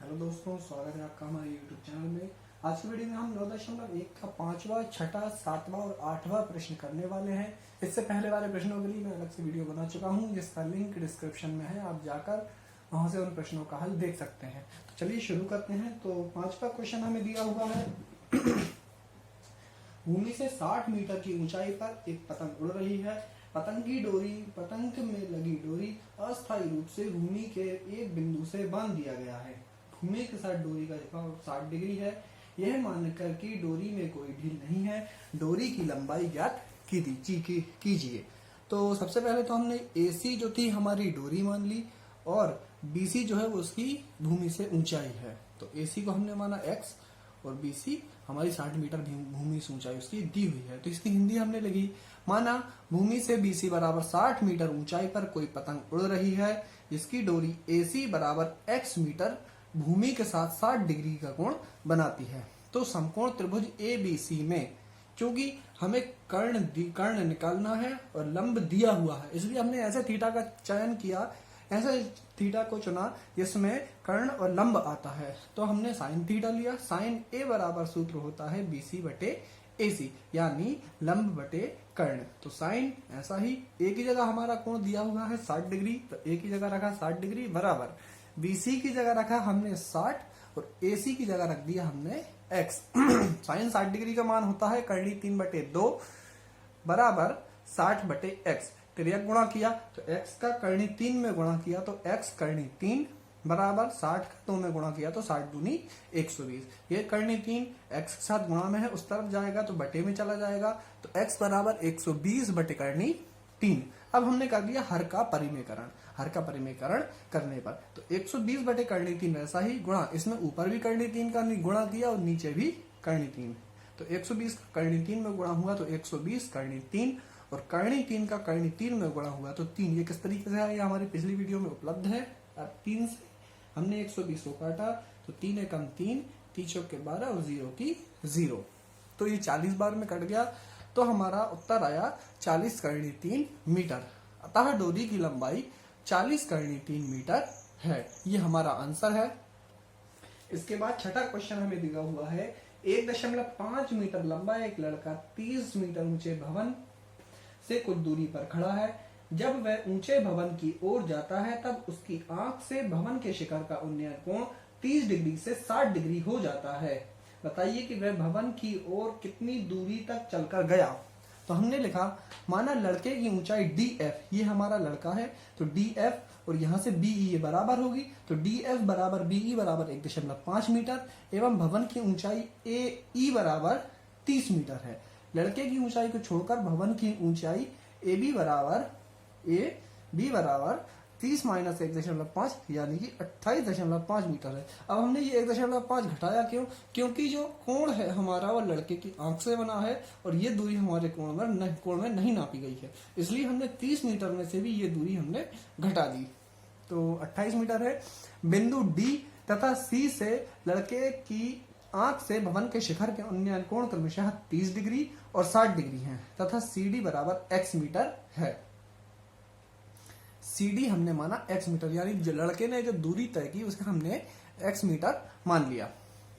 Hello दोस्तों, स्वागत है आपका हमारे YouTube चैनल में। आज की वीडियो में हम 9.1 का 5वां, 6ठा, 7वां और 8वां प्रश्न करने वाले हैं। इससे पहले वाले प्रश्नों के लिए मैं अलग से वीडियो बना चुका हूं, जिसका लिंक डिस्क्रिप्शन में है। आप जाकर वहां से उन प्रश्नों का हल देख सकते हैं। तो चलिए शुरू करते हैं। तो 5वां क्वेश्चन हमें दिया हुआ है। भूमि से 60 मीटर की ऊंचाई पर एक पतंग उड़ रही है। पतंग में लगी डोरी अस्थायी रूप से भूमि के एक बिंदु से बांध दिया गया है। भूमि के साथ डोरी का झुकाव 60 डिग्री है। यह मानकर कि डोरी में कोई ढील नहीं है, डोरी की लंबाई ज्ञात कीजिए। तो सबसे पहले तो हमने AC जो थी हमारी डोरी मान ली, और BC जो है वो उसकी भूमि से ऊंचाई है। तो AC को हमने माना x और BC हमारी 60 मीटर भूमि से ऊंचाई उसकी दी हुई है। तो इसकी हिंदी हमने लगी, माना भूमि से BC बराबर 60 मीटर ऊंचाई पर कोई पतंग उड़ रही है, जिसकी डोरी AC बराबर x मीटर भूमि के साथ 60 डिग्री का कोण बनाती है। तो समकोण त्रिभुज ABC में क्योंकि हमें कर्ण निकालना है और लंब दिया हुआ है, इसलिए हमने ऐसे थीटा का चयन किया, ऐसे थीटा को चुना जिसमें कर्ण और लंब आता है। तो हमने साइन थीटा लिया। साइन A बराबर सूत्र होता है BC बटे AC, यानी लंब बटे कर्ण। तो साइन ऐसा ही A की जगह हमारा कोण दिया हुआ है 60 डिग्री, तो A की जगह रखा 60 डिग्री बराबर BC की जगह रखा हमने 60 और AC की जगह रख दिया हमने x। साइन 60 डिग्री का मान होता है करणी 3/2 बराबर 60 बटे x। तिर्यक गुणा किया तो x का करणी 3 में गुणा किया तो x करणी 3 बराबर 60 का 2 में गुणा किया तो 60 दूनी 120। ये करणी 3 x के साथ गुणा में है, उस तरफ जाएगा तो बटे में चला जाएगा, तो x बराबर 120 बटे करणी 3। अब हमने कर लिया हर का परिमेयकरण। हर का परिमेयकरण करने पर तो 120 बटे करणी 3 वैसा ही गुणा, इसमें ऊपर भी करणी 3 का गुणा किया और नीचे भी करणी 3। तो 120 का करणी 3 में गुणा हुआ तो 120 करणी 3, और करणी 3 का करणी 3 में गुणा हुआ तो 3। ये किस तरीके से है, ये हमारी पिछली वीडियो में उपलब्ध है। अब 3 से हमने 120 को काटा तो 3 एकम 3, 3 चौके 12 और 0 की 0। तो ये 40 बार में कट गया, तो हमारा उत्तर आया 40 करणी 3 मीटर। अतः डोरी की लंबाई 40 करणी 3 मीटर है। ये हमारा आंसर है। इसके बाद छठा क्वेश्चन हमें दिया हुआ है। 1.5 मीटर लंबा एक लड़का 30 मीटर ऊंचे भवन से कुछ दूरी पर खड़ा है। जब वह ऊंचे भवन की ओर जाता है तब उसकी आंख से भवन के शिखर का उन्नयन कोण 30 डिग्री से 60 डिग्री हो जाता है। बताइए कि वह भवन की ओर कितनी दूरी तक चलकर गया। तो हमने लिखा, माना लड़के की ऊंचाई DF, ये हमारा लड़का है, तो DF और यहां से BE ये बराबर होगी, तो DF बराबर BE बराबर 1.5 मीटर, एवं भवन की ऊंचाई AE बराबर 30 मीटर है। लड़के की ऊंचाई को छोड़कर भवन की ऊंचाई AB बराबर 30 माइनस 1.5 यानी कि 28.5 मीटर है। अब हमने ये 1.5 घटाया क्यों? क्योंकि जो कोण है हमारा वो लड़के की आंख से बना है और ये दूरी हमारे कोण में नहीं नापी गई है, इसलिए हमने 30 मीटर में से भी ये दूरी हमने घटा दी, तो 28 मीटर है। बिंदु D तथा C से लड़के की आंख से भवन के शिखर के उन्नयन कोण क्रमशः 30 डिग्री और 60 डिग्री है, तथा CD बराबर x मीटर है। CD हमने माना x मीटर, यानी जो लड़के ने जो दूरी तय की उसका हमने x मीटर मान लिया।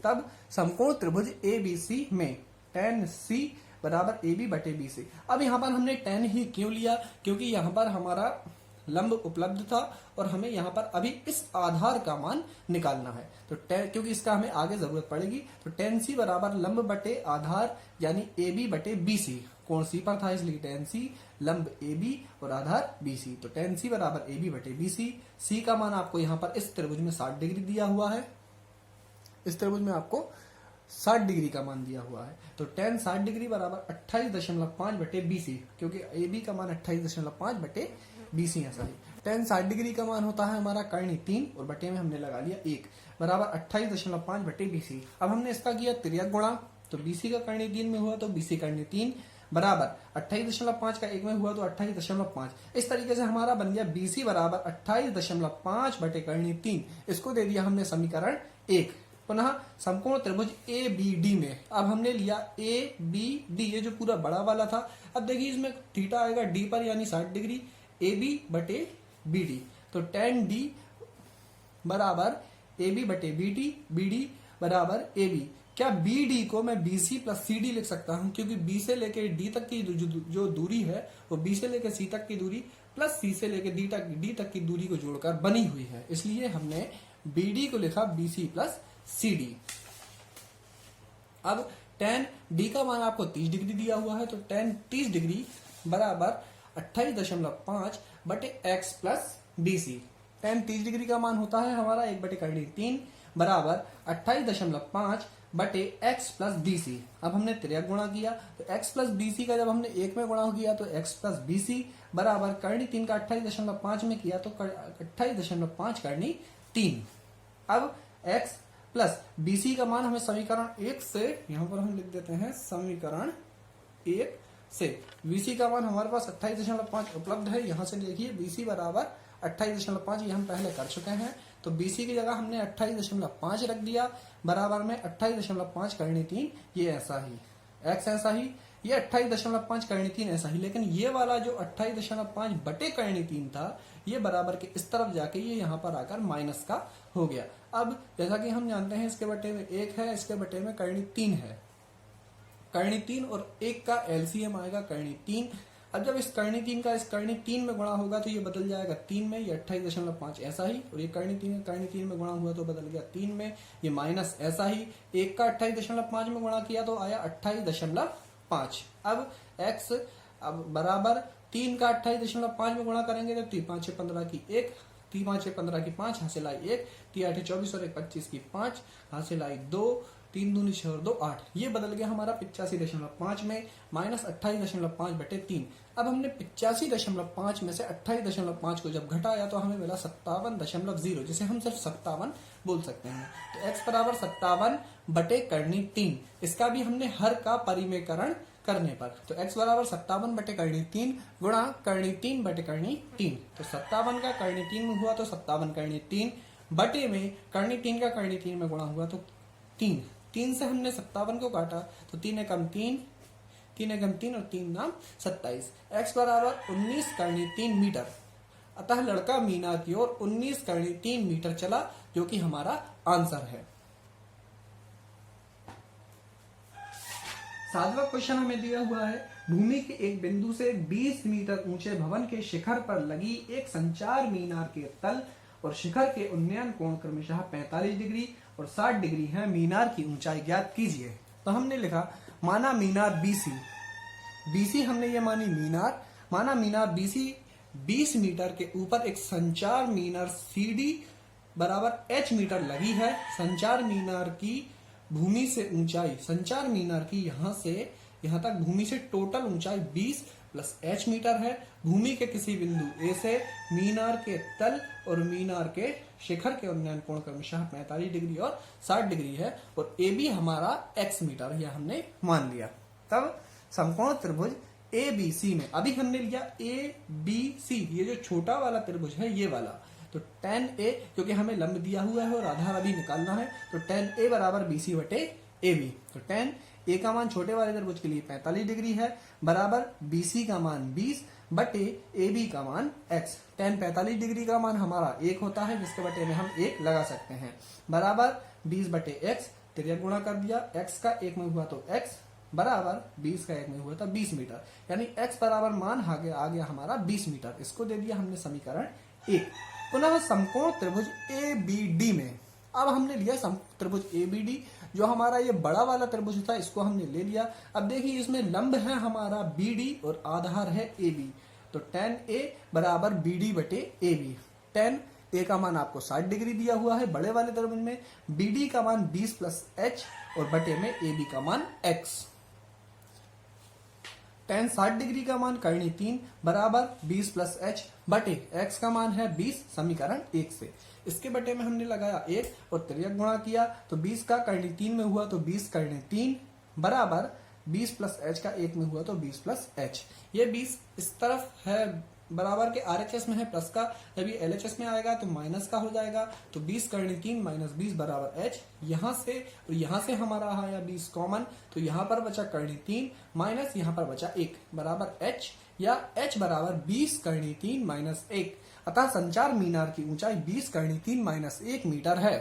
तब समकोण त्रिभुज ABC में tan C बराबर AB बटे BC। अब यहाँ पर हमने tan ही क्यों लिया? क्योंकि यहाँ पर हमारा लंब उपलब्ध था और हमें यहाँ पर अभी इस आधार का मान निकालना है, तो क्योंकि इसका हमें आगे जरूरत पड़ेगी, तो tan C बराबर लंब बटे आधार यानी AB बटे BC। कोण C पर था इसलिए tan C, लंब AB और आधार BC, तो tan C बराबर AB बटे BC। C का मान आपको यहाँ पर इस त्रिभुज में 60 डिग्री दिया हुआ है, इस त्रिभुज में आपको 60 डिग्री का मान दिया हुआ है, तो tan 60 डिग्री बराबर 28.5 बटे BC, क्योंकि AB का मान 28.5 बटे BC ऐसा ही। tan 60 डिग्री का मान होता है हमारा करणी 3 और बटे में हमने लगा लिया 1 बराबर 28.5 बटे BC। अब हमने इसका किया तिर्यक गुणा, तो BC का करणी 3 में हुआ तो BC करणी 3 बराबर 28.5 का 1 में हुआ तो 28.5। इस तरीके से हमारा बन गया BC बराबर 28.5 बटे करणी 3। इसको दे दिया हमने समीकरण 1। पुनः समकोण त्रिभुज ABD में अब हमने लिया ABD, ये जो पूरा बड़ा वाला था। अब देखिए इसमें थीटा आएगा D पर यानी 60 डिग्री, AB बटे BD, तो tan D बराबर ए बी बटे बी डी, बी डी बराबर ए बी। क्या बी डी को मैं B C plus C D लिख सकता हूं, क्योंकि बी से लेकर डी तक की जो दूरी है वो बी से लेकर सी तक की दूरी प्लस सी से लेकर डी तक की दूरी को जोड़कर बनी हुई है, इसलिए हमने बी डी को लिखा B C plus C D. अब tan डी का मान आपको 30 डिग्री दिया हुआ है, तो tan 30 डिग्री बराबर 28.5 बटे X plus B C. tan 30 degree का मान होता है हमारा 1/3 बराबर 28.5 बटे एक्स प्लस बी सी। अब हमने त्रियक गुणा किया, तो एक्स प्लस बी सी का जब हमने एक में गुणा किया तो एक्स प्लस बी सी बराबर करनी 3 का 28.5 में किया तो 28.5 करनी 3। अब एक्स प्लस बी सी का मान हमें समीकरण 1 से, यहां पर हम लिख देते हैं समीकरण 1 से बी सी का मान हमारे पास 28.5 उपलब्ध है। यहां से देखिए बी सी बराबर 28.5, ये हम पहले कर चुके हैं, तो बीसी की जगह हमने 28.5 रख दिया, बराबर में 28.5 करनी 3, ये ऐसा ही, एक्स ऐसा ही, ये 28.5 करनी 3 ऐसा ही। लेकिन ये वाला जो 28.5 बटे करनी 3 था, ये बराबर के इस तरफ जाके ये यहाँ पर आकर माइनस का हो गया। अब जैसा कि हम जानते हैं इसके बटे में 1 है, इसके बटे में करनी 3 है, करनी 3 और 1 का एलसीएम आएगा करनी 3। अब जब इस करनी 3 का इस करनी 3 में गुणा होगा तो ये बदल जाएगा 3 में, ये 28.5 ऐसा ही, और ये करनी 3 में गुणा हुआ तो बदल गया 3 में, ये माइनस ऐसा ही, 1 का 28.5 में गुणा किया तो आया 28.5। अब x अब बराबर 3 का 28.5 में गुणा करेंगे तो 3 5 15 की 1, 3 5 15 की 5, हासिल आई 1, 3 8 24 और 1 25 की 5, हासिल आई 2, 3 दूनी 6 और 2 8, ये बदल गया हमारा 85.5 में, माइनस 28.5 बटे 3। अब हमने 85.5 में से 28.5 को जब घटाया तो हमें मिला 57.0, जिसे हम सिर्फ 57 बोल सकते हैं। तो x बराबर 57 बटे करनी 3, इसका भी हमने हर का परिमेयकरण करने पर, तो x बराबर 57 बटे करनी 3 गुणा करनी 3 बटे करनी 3, तो 57 का करनी 3 में हुआ तो 57 करनी 3 बटे में करनी 3 का करनी 3 में गुणा हुआ तो 3 से हमने 57 को काटा तो 3 एकम 3, 3 एकम 3 और 3 नाम 27। x बराबर 19 करनी 3 मीटर, अतः लड़का मीना की ओर 19 करनी 3 मीटर चला, जो कि हमारा आंसर है। 7वां क्वेश्चन हमें दिया हुआ है, भूमि के एक बिंदु से 20 मीटर ऊंचे भवन के शिखर पर लगी एक संचार मीनार के तल और शिखर के उन्नयन कोण क्रमशः 45 डिग्री और 60 डिग्री है, मीनार की ऊंचाई ज्ञात कीजिए। तो हमने लिखा माना मीनार बीसी, बीसी हमने ये मानी मीनार, माना मीनार बीसी 20 मीटर के ऊपर एक संचार मीनार सीडी बराबर h मीटर लगी है। संचार मीनार की भूमि से ऊंचाई, संचार मीनार की यहां से यहां तक भूमि से टोटल ऊंचाई 20 प्लस h मीटर है। भूमि के किसी बिंदु A से मीनार के तल और मीनार के शिखर के उन्नयन कोण क्रमशः 45 डिग्री और 60 डिग्री है, और ए बी हमारा x मीटर है, यह हमने मान लिया। तब समकोण त्रिभुज ए बी सी में अभी हमने लिया ए बी सी, ये जो छोटा वाला त्रिभुज है ये वाला, तो tan a क्योंकि हमें लंब दिया हुआ है और आधार अभी निकालना है, तो tan a बराबर बी सी बटे ए बी। तो tan a का मान छोटे वाले त्रिभुज के लिए 45 डिग्री है, बराबर बी सी का मान 20 बटे ए बी का मान x। tan 45 डिग्री का मान हमारा 1 होता है, जिसके बटे में हम 1 लगा सकते हैं, बराबर 20 बटे x, तिर्यक गुणा कर दिया, x का 1 में हुआ तो x बराबर 20 का 1 में हुआ था 20 मीटर, यानी x बराबर मान आ गया हमारा 20 मीटर। इसको दे दिया हमने समीकरण 1। पुनः समकोण त्रिभुज ए बी डी में अब हमने लिया त्रिभुज ए बी डी, जो हमारा ये बड़ा वाला त्रिभुज था इसको हमने ले लिया। अब देखिए इसमें लंब है हमारा बी डी और आधार है ए बी, तो tan a बराबर बी डी बटे ए बी। tan a का मान आपको 60 डिग्री दिया हुआ है बड़े वाले त्रिभुज में, बी डी का मान 20 प्लस h और बटे में ए बी का मान x। tan 60 डिग्री का मान करनी 3 बराबर 20 प्लस h बटे x का मान है 20 समीकरण 1 से। इसके बटे में हमने लगाया 1 और तिर्यक गुणा किया, तो 20 का करनी 3 में हुआ तो 20 करनी 3 बराबर 20 प्लस h का 1 में हुआ तो 20 प्लस h। ये 20 इस तरफ है बराबर के RHS में है प्लस का, जब ये LHS में आएगा तो माइनस का हो जाएगा, तो 20 करनी 3 माइनस 20 बराबर h। यहाँ से और यहाँ से हमारा आया 20 कॉमन, तो यहाँ पर बचा करनी 3 माइनस यहाँ पर बचा 1 बराबर h, या h बराबर 20 करनी 3 माइनस 1। अतः संचार मीनार की ऊंचाई 20 करनी 3 माइनस 1 मीटर है।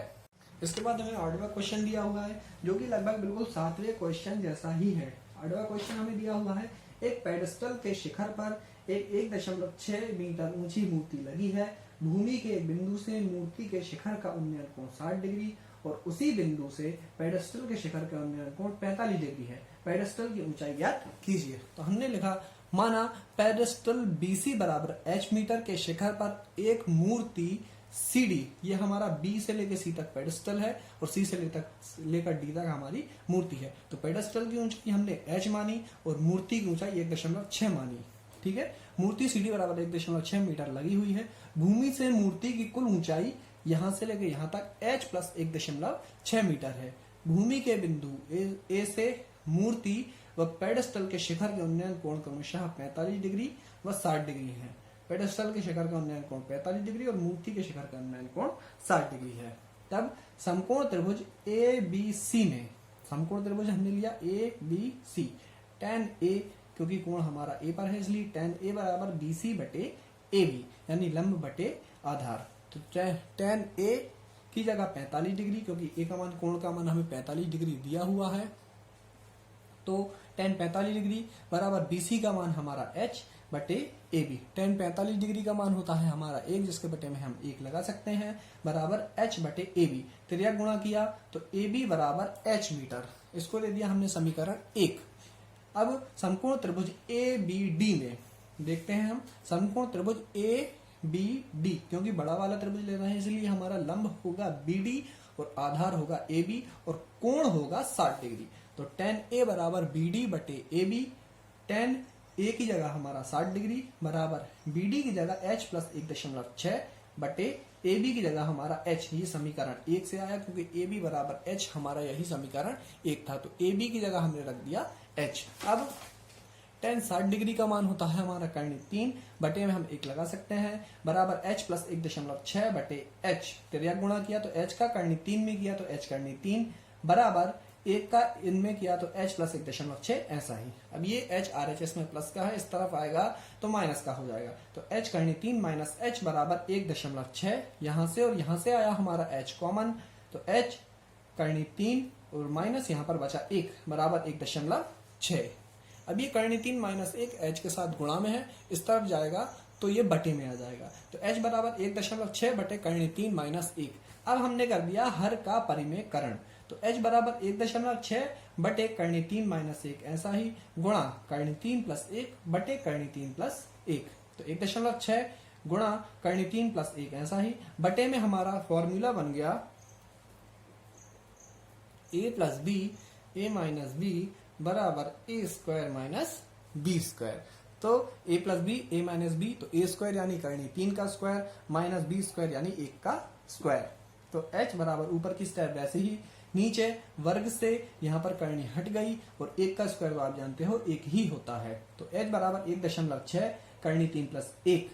इसके बाद हमें 8वां क्वेश्चन दिया हुआ है जो कि लगभग बिल्कुल 7वें क्वेश्चन जैसा ही है। 8वां क्वेश्चन हमें दिया हुआ है, एक पेडेस्टल के शिखर पर एक 1.6 मीटर ऊंची मूर्ति लगी है। भूमि के एक बिंदु से मूर्ति के शिखर का उन्नयन कोण 60 डिग्री और उसी बिंदु से पेडेस्टल के शिखर का उन्नयन कोण 45 डिग्री है। पेडेस्टल की ऊंचाई ज्ञात कीजिए। तो हमने लिखा, माना पेडेस्टल BC बराबर h मीटर के शिखर पर एक मूर्ति CD, ये हमारा B से लेकर C तक पेडेस्टल है और C से लेकर D तक हमारी मूर्ति है। तो पेडेस्टल की ऊंचाई हमने h मानी और मूर्ति की ऊंचाई 1.6 मानी। ठीक है, मूर्ति CD बराबर 1.6 मीटर लगी हुई है। भूमि से मूर्ति की कुल ऊंचाई यहां से लेकर यहां तक h प्लस 1.6 मीटर है। भूमि के बिंदु A से मूर्ति व पेडेस्टल के शिखर के उन्नयन कोण क्रमशः 45 डिग्री व 60 डिग्री है। पेडेस्टल के शिखर का उन्नयन कोण 45 डिग्री और मूर्ति के शिखर का उन्नयन कोण 60 डिग्री है। तब समकोण त्रिभुज ABC में, समकोण त्रिभुज हमने लिया ABC, tan A, क्योंकि कोण हमारा A पर है इसलिए tan A बराबर BC बटे AB, यानी लंब बटे आधार। तो tan A की जगह 45 डिग्री, क्योंकि A का मान, कोण का मान हमें 45 डिग्री दिया हुआ है, तो tan 45 डिग्री बराबर BC का मान हमारा h बटे AB। tan 45 डिग्री का मान होता है हमारा 1, जिसके बटे में हम 1 लगा सकते हैं, बराबर h बटे AB। त्रिज्या गुणा किया तो AB बराबर h मीटर, इसको ले दिया हमने समीकरण 1। अब समकोण त्रिभुज ABD में देखते हैं हम, समकोण त्रिभुज ABD, क्योंकि बड़ा वाला त्रिभुज ले रहे हैं इसलिए हमारा लंब होगा BD और आधार होगा AB और कोण होगा 60 डिग्री। तो tan A बराबर BD बटे AB, tan A की जगह हमारा 60 डिग्री बराबर BD की जगह h प्लस 1.6 बटे AB की जगह हमारा h, ये समीकरण 1 से आया क्योंकि AB बराबर h हमारा यही समीकरण 1 था, तो AB की जगह हमने रख दिया h। अब tan 60 डिग्री का मान होता है हमारा कर्णी 3 बटे में हम 1 लगा सकते हैं, बराबर h प्लस 1.6 बटे h। त्रिज्या गुणा किया तो h का कर्णी 3 में किया तो h कर्णी 3 बराबर 1 का इनमें किया तो h प्लस 1.6, ऐसा ही। अब ये h RHS में प्लस का है, इस तरफ आएगा तो माइनस का हो जाएगा, तो h कर्णी 3 माइनस h बराबर 1.6, यहाँ से और यहाँ से आया हमारा h कॉमन, तो h कर्णी 3 और माइनस यहाँ पर बचा 1 बराबर 1.6। अब ये कर्णी 3 माइनस 1 h के साथ गुणा में है, इस तरफ जाएगा तो ये बटे में आ जाएगा, तो h बराबर 1.6 बटे कर्णी 3 माइनस 1। अब हमने कर दिया हर का परिमेयकरण, तो h बराबर 1.6 बटे कर्णी 3 माइनस 1, ऐसा ही गुणा कर्णी 3 प्लस 1 बटे कर्णी 3 प्लस 1, तो 1.6 गुणा कर्णी 3 प्लस 1, ऐसा ही बटे में हमारा फॉर्मूला बन गया a plus B A minus B बराबर a square minus B square. तो a plus B A minus B, तो a स्क्वायर यानी कर्णी 3 का स्क्वायर माइनस बी स्क्वायर यानी 1 का स्क्वायर। तो h बराबर ऊपर की स्टेप वैसे ही, नीचे वर्ग से यहाँ पर कर्णी हट गई और 1 का स्क्वायर तो आप जानते हो 1 ही होता है, तो h बराबर 1.6 कर्णी 3 प्लस 1,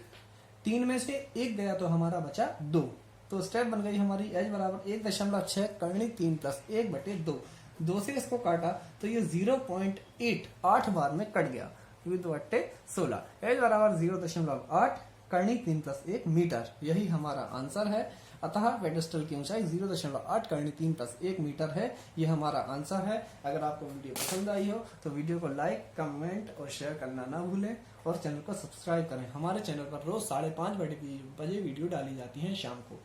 3 में से 1 गया तो हमारा बचा 2, तो स्टेप बन गई हमारी h बराबर 1.6 कर्णी 3 प्लस 1 बटे 2। 2 से इसको काटा तो ये 0.8 बार में कट गया, 2 बट्टे 16, h बराबर 0.8 कर्णी 3 प्लस 1 मीटर, यही हमारा आंसर है। अतः पेडेस्टल की ऊंचाई 0.8 कर्णी 3 प्लस 1 मीटर है, ये हमारा आंसर है। अगर आपको वीडियो पसंद आई हो तो वीडियो को लाइक, कमेंट और शेयर करना ना भूलें और चैनल को सब्सक्राइब करें। हमारे चैनल पर रोज 5:30 बजे वीडियो डाली जाती है शाम को।